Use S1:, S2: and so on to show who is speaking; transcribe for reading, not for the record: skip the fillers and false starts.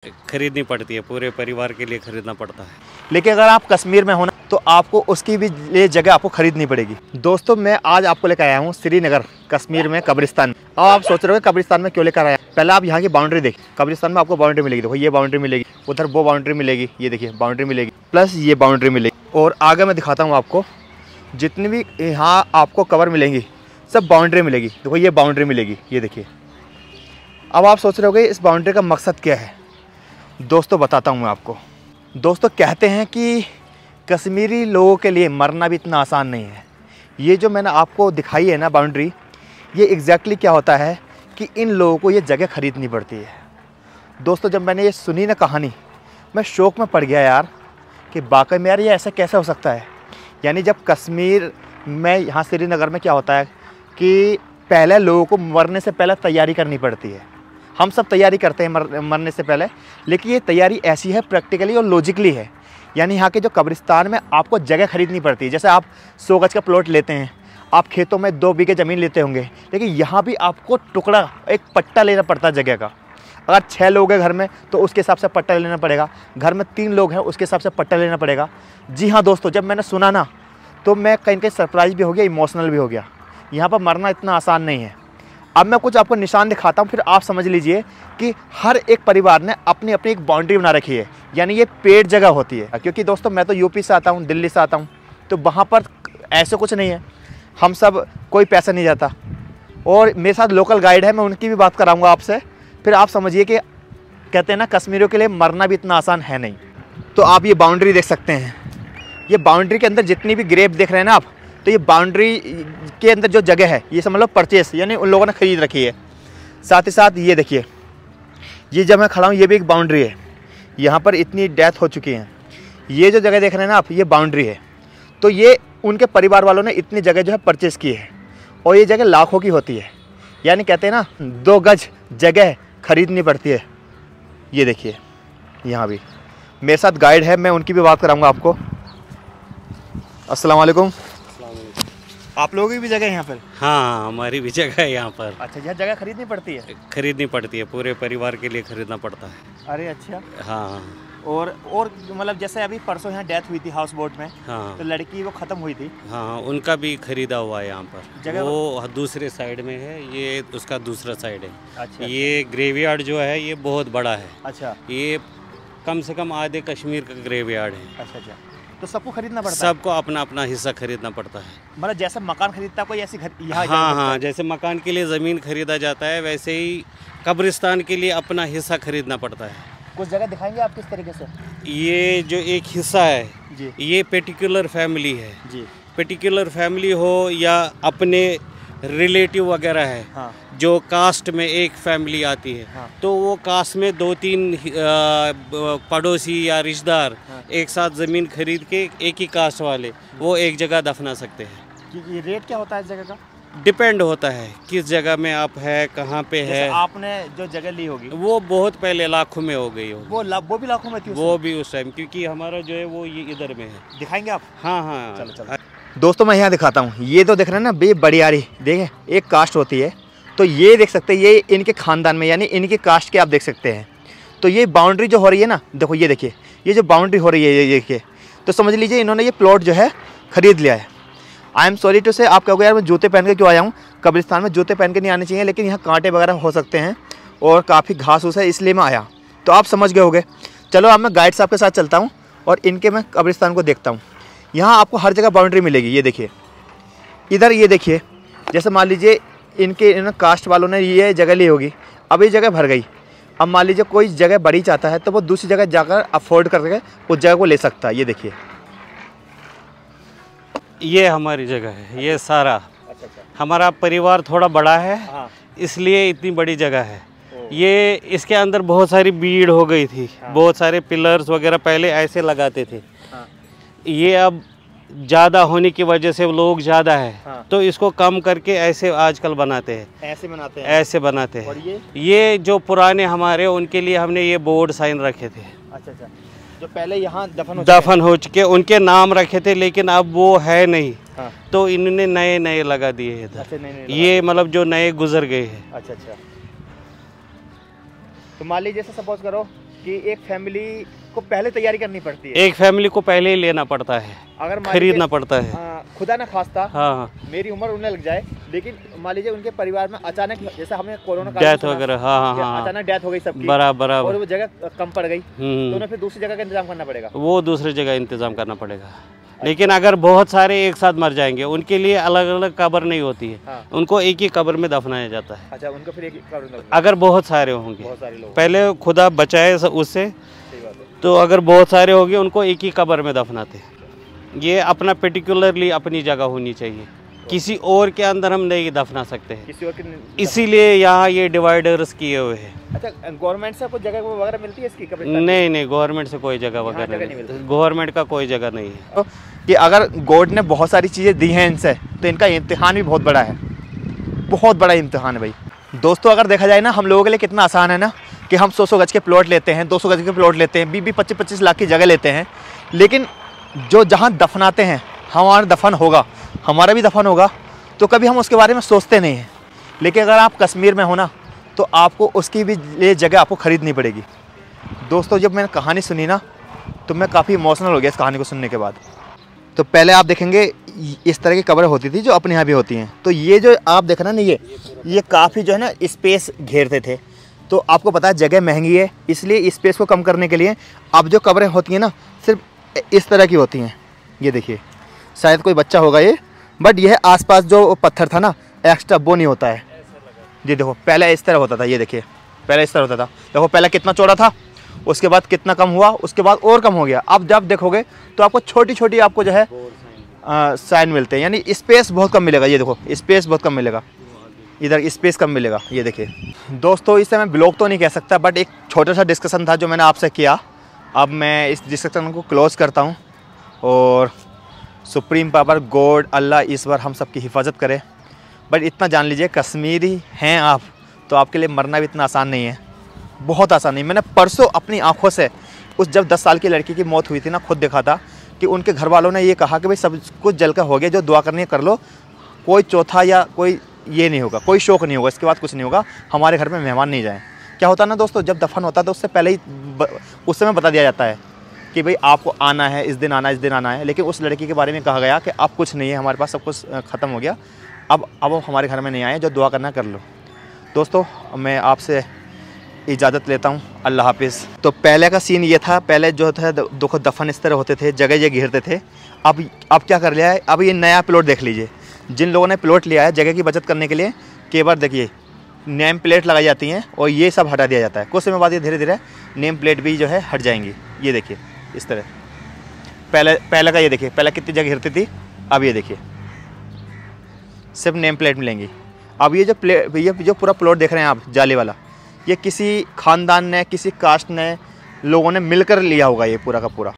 S1: खरीदनी पड़ती है, पूरे परिवार के लिए खरीदना पड़ता है।
S2: लेकिन अगर आप कश्मीर में हो ना तो आपको उसकी भी लिए जगह आपको खरीदनी पड़ेगी। दोस्तों मैं आज आपको लेकर आया हूँ श्रीनगर कश्मीर में कब्रिस्तान। अब आप सोच रहे हो कब्रिस्तान में क्यों लेकर आया, पहले आप यहाँ की बाउंड्री देखिए। कब्रिस्तान में आपको बाउंड्री मिलेगी, देखो ये बाउंड्री मिलेगी, उधर वो बाउंड्री मिलेगी, ये देखिए बाउंड्री मिलेगी, प्लस ये बाउंड्री मिलेगी। और आगे मैं दिखाता हूँ आपको जितनी भी यहाँ आपको कवर मिलेंगी सब बाउंड्री मिलेगी। देखो ये बाउंड्री मिलेगी, ये देखिए। अब आप सोच रहे होगे इस बाउंड्री का मकसद क्या है। दोस्तों बताता हूँ मैं आपको। दोस्तों कहते हैं कि कश्मीरी लोगों के लिए मरना भी इतना आसान नहीं है। ये जो मैंने आपको दिखाई है ना बाउंड्री, ये एग्जैक्टली क्या होता है कि इन लोगों को ये जगह खरीदनी पड़ती है। दोस्तों जब मैंने ये सुनी ना कहानी, मैं शौक में पड़ गया यार कि वाकई में यार ये ऐसा कैसे हो सकता है। यानी जब कश्मीर में यहाँ श्रीनगर में क्या होता है कि पहले लोगों को मरने से पहले तैयारी करनी पड़ती है। हम सब तैयारी करते हैं मरने से पहले, लेकिन ये तैयारी ऐसी है प्रैक्टिकली और लॉजिकली है। यानी यहाँ के जो कब्रिस्तान में आपको जगह खरीदनी पड़ती है। जैसे आप 100 गज का प्लॉट लेते हैं, आप खेतों में 2 बीघे ज़मीन लेते होंगे, लेकिन यहाँ भी आपको टुकड़ा एक पट्टा लेना पड़ता है जगह का। अगर 6 लोग हैं घर में तो उसके हिसाब से पट्टा लेना पड़ेगा, घर में 3 लोग हैं उसके हिसाब से पट्टा लेना पड़ेगा। जी हाँ दोस्तों, जब मैंने सुना ना तो मैं कहीं कहीं सरप्राइज़ भी हो गया, इमोशनल भी हो गया। यहाँ पर मरना इतना आसान नहीं है। अब मैं कुछ आपको निशान दिखाता हूँ, फिर आप समझ लीजिए कि हर एक परिवार ने अपनी अपनी एक बाउंड्री बना रखी है। यानी ये पेड़ जगह होती है। क्योंकि दोस्तों मैं तो यूपी से आता हूँ, दिल्ली से आता हूँ, तो वहाँ पर ऐसे कुछ नहीं है। हम सब कोई पैसा नहीं जाता। और मेरे साथ लोकल गाइड है, मैं उनकी भी बात कराऊँगा आपसे, फिर आप समझिए कि कहते हैं ना कश्मीरियों के लिए मरना भी इतना आसान है नहीं। तो आप ये बाउंड्री देख सकते हैं। ये बाउंड्री के अंदर जितनी भी ग्रेव देख रहे हैं ना आप, तो ये बाउंड्री के अंदर जो जगह है ये समझ लो परचेस, यानी उन लोगों ने खरीद रखी है। साथ ही साथ ये देखिए, ये जब मैं खड़ा हूँ ये भी एक बाउंड्री है। यहाँ पर इतनी डेथ हो चुकी है। ये जो जगह देख रहे हैं ना आप, ये बाउंड्री है। तो ये उनके परिवार वालों ने इतनी जगह जो है परचेस की है, और ये जगह लाखों की होती है। यानी कहते हैं ना 2 गज जगह खरीदनी पड़ती है। ये देखिए यहाँ भी मेरे साथ गाइड है, मैं उनकी भी बात कराऊँगा आपको। अस्सलाम वालेकुम। आप लोगों की भी जगह है यहाँ पर?
S1: हाँ, हमारी भी जगह है यहाँ पर।
S2: अच्छा, यह जगह खरीदनी पड़ती है?
S1: खरीदनी पड़ती है, पूरे परिवार के लिए खरीदना पड़ता है।
S2: अरे अच्छा।
S1: हाँ।
S2: और मतलब जैसे अभी परसों यहाँ डेथ हुई थी हाउस बोट में,
S1: हाँ,
S2: तो लड़की वो ख़त्म हुई थी।
S1: हाँ, उनका भी खरीदा हुआ है यहाँ पर।
S2: जगह
S1: वो दूसरे साइड में है, ये उसका दूसरा साइड है।
S2: अच्छा।
S1: ये ग्रेवयार्ड जो है ये बहुत बड़ा है।
S2: अच्छा।
S1: ये कम से कम आधे कश्मीर का ग्रेवयार्ड है।
S2: अच्छा अच्छा, तो सबको खरीदना पड़ता है?
S1: सबको अपना अपना हिस्सा खरीदना पड़ता है।
S2: मतलब जैसे मकान खरीदता कोई ऐसी घर यहाँ?
S1: हाँ हाँ, जैसे मकान के लिए ज़मीन खरीदा जाता है वैसे ही कब्रिस्तान के लिए अपना हिस्सा खरीदना पड़ता है।
S2: कुछ जगह दिखाएंगे आप किस तरीके से?
S1: ये जो एक हिस्सा है
S2: जी,
S1: ये पर्टिकुलर फैमिली है।
S2: जी,
S1: पर्टिकुलर फैमिली हो या अपने रिलेटिव वगैरह है।
S2: हाँ,
S1: जो कास्ट में एक फैमिली आती है,
S2: हाँ,
S1: तो वो कास्ट में 2-3 पड़ोसी या रिश्तेदार
S2: हाँ,
S1: एक साथ ज़मीन खरीद के एक ही कास्ट वाले वो एक जगह दफना सकते हैं।
S2: ये रेट क्या होता है इस जगह का?
S1: डिपेंड होता है किस जगह में आप है, कहाँ पे है।
S2: आपने जो जगह ली होगी
S1: वो बहुत पहले लाखों में हो गई होगी।
S2: वो भी लाखों में थी?
S1: वो भी उस टाइम, क्योंकि हमारा जो है वो ये इधर में है।
S2: दिखाएंगे आप?
S1: हाँ हाँ,
S2: चलो चलो। दोस्तों मैं यहाँ दिखाता हूँ। ये तो देख रहे हैं ना बे बड़ियारी, देखें एक कास्ट होती है, तो ये देख सकते हैं ये इनके ख़ानदान में यानी इनके कास्ट के आप देख सकते हैं। तो ये बाउंड्री जो हो रही है ना, देखो ये देखिए, ये जो बाउंड्री हो रही है ये देखिए, तो समझ लीजिए इन्होंने ये प्लॉट जो है ख़रीद लिया है। आई एम सॉरी टू से, आप कहोगे यार मैं जूते पहन के क्यों आया हूँ। कब्रिस्तान में जूते पहन के नहीं आने चाहिए, लेकिन यहाँ कांटे वगैरह हो सकते हैं और काफ़ी घास उस है, इसलिए मैं आया। तो आप समझ गए होंगे। चलो अब मैं गाइड साहब के साथ चलता हूँ और इनके मैं कब्रिस्तान को देखता हूँ। यहाँ आपको हर जगह बाउंड्री मिलेगी। ये देखिए इधर, ये देखिए, जैसे मान लीजिए इन कास्ट वालों ने ये जगह ली होगी, अब ये जगह भर गई। अब मान लीजिए कोई जगह बड़ी चाहता है तो वो दूसरी जगह जाकर अफोर्ड करके उस जगह को ले सकता है। ये देखिए,
S1: ये हमारी जगह है। ये सारा
S2: अच्छा अच्छा,
S1: हमारा परिवार थोड़ा बड़ा है,
S2: हाँ,
S1: इसलिए इतनी बड़ी जगह है। ये इसके अंदर बहुत सारी भीड़ हो गई थी।
S2: हाँ,
S1: बहुत सारे पिलर्स वगैरह पहले ऐसे लगाते थे।
S2: हाँ,
S1: ये अब ज़्यादा होने की वजह से लोग ज़्यादा है,
S2: हाँ,
S1: तो इसको कम करके ऐसे आजकल बनाते हैं।
S2: ऐसे बनाते हैं?
S1: ऐसे बनाते हैं।
S2: और
S1: ये जो पुराने हमारे उनके लिए हमने ये बोर्ड साइन रखे थे।
S2: अच्छा अच्छा, जो पहले यहाँ
S1: दफन हो चुके उनके नाम रखे थे, लेकिन अब वो है नहीं।
S2: हाँ,
S1: तो इन्होंने नए नए लगा दिए इधर।
S2: अच्छा, नहीं
S1: ये मतलब जो नए गुजर गए हैं।
S2: अच्छा अच्छा, तो मान लीजिए जैसे सपोज करो कि एक फैमिली को पहले तैयारी करनी पड़ती है,
S1: एक फैमिली को पहले ही लेना पड़ता है,
S2: अगर मान
S1: खरीदना
S2: लीजिए,
S1: पड़ता है।
S2: खुदा ना खास्ता
S1: हाँ,
S2: मेरी उम्र उन्हें लग जाए, लेकिन मान लीजिए उनके परिवार में अचानक, जैसे हमें कोरोना काल में
S1: डेथ
S2: सुना
S1: वगैरह, हाँ
S2: कि
S1: हाँ,
S2: अचानक डेथ हो गई सबकी,
S1: बराबर
S2: और वो जगह कम पड़ गई, तो
S1: हम्म,
S2: उन्हें फिर दूसरी जगह का इंतजाम करना पड़ेगा।
S1: वो दूसरी जगह इंतजाम करना पड़ेगा। लेकिन अगर बहुत सारे एक साथ मर जाएंगे, उनके लिए अलग अलग कब्र नहीं होती है,
S2: हाँ।
S1: उनको एक ही कब्र में दफनाया जाता है।
S2: अच्छा, उनको फिर एक कब्र,
S1: अगर बहुत सारे होंगे,
S2: बहुत सारे लोग,
S1: पहले खुदा बचाए उससे,
S2: सही बात है।
S1: तो अगर बहुत सारे होंगे उनको एक ही कब्र में दफनाते हैं। ये अपना पर्टिकुलरली अपनी जगह होनी चाहिए, किसी और के अंदर हम नहीं दफना सकते हैं,
S2: किसी और की,
S1: इसीलिए यहाँ ये डिवाइडर्स किए हुए हैं।
S2: अच्छा, गवर्नमेंट से कुछ जगह वगैरह मिलती है इसकी कब्र?
S1: नहीं, गवर्नमेंट से कोई जगह
S2: यहाँ
S1: वगैरह
S2: जगह
S1: नहीं,
S2: नहीं मिलती।
S1: गवर्नमेंट का कोई जगह नहीं है।
S2: कि अगर गॉड ने बहुत सारी चीज़ें दी हैं इनसे, तो इनका इम्तिहान भी बहुत बड़ा है, बहुत बड़ा इम्तिहान है भाई। दोस्तों, अगर देखा जाए ना, हम लोगों के लिए कितना आसान है ना कि हम 100 गज के प्लॉट लेते हैं, 200 गज के प्लॉट लेते हैं, 20-25 लाख की जगह लेते हैं, लेकिन जो जहाँ दफनाते हैं, हमारा दफन होगा, हमारा भी दफन होगा, तो कभी हम उसके बारे में सोचते नहीं हैं। लेकिन अगर आप कश्मीर में हो ना, तो आपको उसकी भी लिए जगह आपको ख़रीदनी पड़ेगी। दोस्तों, जब मैंने कहानी सुनी ना, तो मैं काफ़ी इमोशनल हो गया इस कहानी को सुनने के बाद। तो पहले आप देखेंगे इस तरह की कब्रें होती थी जो अपने यहाँ भी होती हैं, तो ये जो आप देख रहे हैं ना, ये काफ़ी जो है ना स्पेस घेरते थे। तो आपको पता है जगह महंगी है, इसलिए स्पेस को कम करने के लिए अब जो कब्रें होती हैं ना, सिर्फ इस तरह की होती हैं। ये देखिए, शायद कोई बच्चा होगा ये, बट यह आसपास जो पत्थर था ना एक्स्ट्रा, वो नहीं होता है। ये देखो, पहले इस तरह होता था, ये देखिए पहले इस तरह होता था, देखो पहले कितना चौड़ा था, उसके बाद कितना कम हुआ, उसके बाद और कम हो गया। अब जब देखोगे तो आपको छोटी छोटी आपको जो है साइन मिलते हैं, यानी स्पेस बहुत कम मिलेगा। ये देखो, स्पेस बहुत कम मिलेगा, इधर स्पेस कम मिलेगा। ये देखिए दोस्तों, इसे मैं ब्लॉग तो नहीं कह सकता, बट एक छोटा सा डिस्कशन था जो मैंने आपसे किया। अब मैं इस डिस्कशन को क्लोज़ करता हूँ, और सुप्रीम पावर गॉड अल्लाह ईश्वर हम सब की हिफाजत करे। बट इतना जान लीजिए, कश्मीरी हैं आप, तो आपके लिए मरना भी इतना आसान नहीं है, बहुत आसान नहीं। मैंने परसों अपनी आंखों से उस जब 10 साल की लड़की की मौत हुई थी ना, खुद देखा था कि उनके घर वालों ने ये कहा कि भाई सब कुछ जल का हो गया, जो दुआ करनी है कर लो, कोई चौथा या कोई ये नहीं होगा, कोई शोक नहीं होगा, इसके बाद कुछ नहीं होगा, हमारे घर में मेहमान नहीं जाएँ। क्या होता है ना दोस्तों, जब दफन होता है तो उससे पहले ही उस समय बता दिया जाता है कि भाई आपको आना है, इस दिन आना है, इस दिन आना है। लेकिन उस लड़की के बारे में कहा गया कि अब कुछ नहीं है, हमारे पास सब कुछ ख़त्म हो गया, अब वो हमारे घर में नहीं आए, जो दुआ करना कर लो। दोस्तों, मैं आपसे इजाज़त लेता हूँ, अल्लाह हाफिज़। तो पहले का सीन ये था, पहले जो था देखो दफन इस तरह होते थे, जगह ये घेरते थे। अब क्या कर लिया है, अब ये नया प्लॉट देख लीजिए। जिन लोगों ने प्लॉट लिया है जगह की बचत करने के लिए, केवल देखिए नेम प्लेट लगाई जाती हैं और ये सब हटा दिया जाता है। कुछ समय बाद ये धीरे धीरे नेम प्लेट भी जो है हट जाएंगी। ये देखिए इस तरह, पहले का ये देखिए, पहले कितनी जगह घेरती थी, अब ये देखिए सिर्फ नेम प्लेट मिलेंगी। अब ये जो पूरा प्लॉट देख रहे हैं आप, जाली वाला, ये किसी ख़ानदान ने, किसी कास्ट ने, लोगों ने मिलकर लिया होगा ये पूरा का पूरा।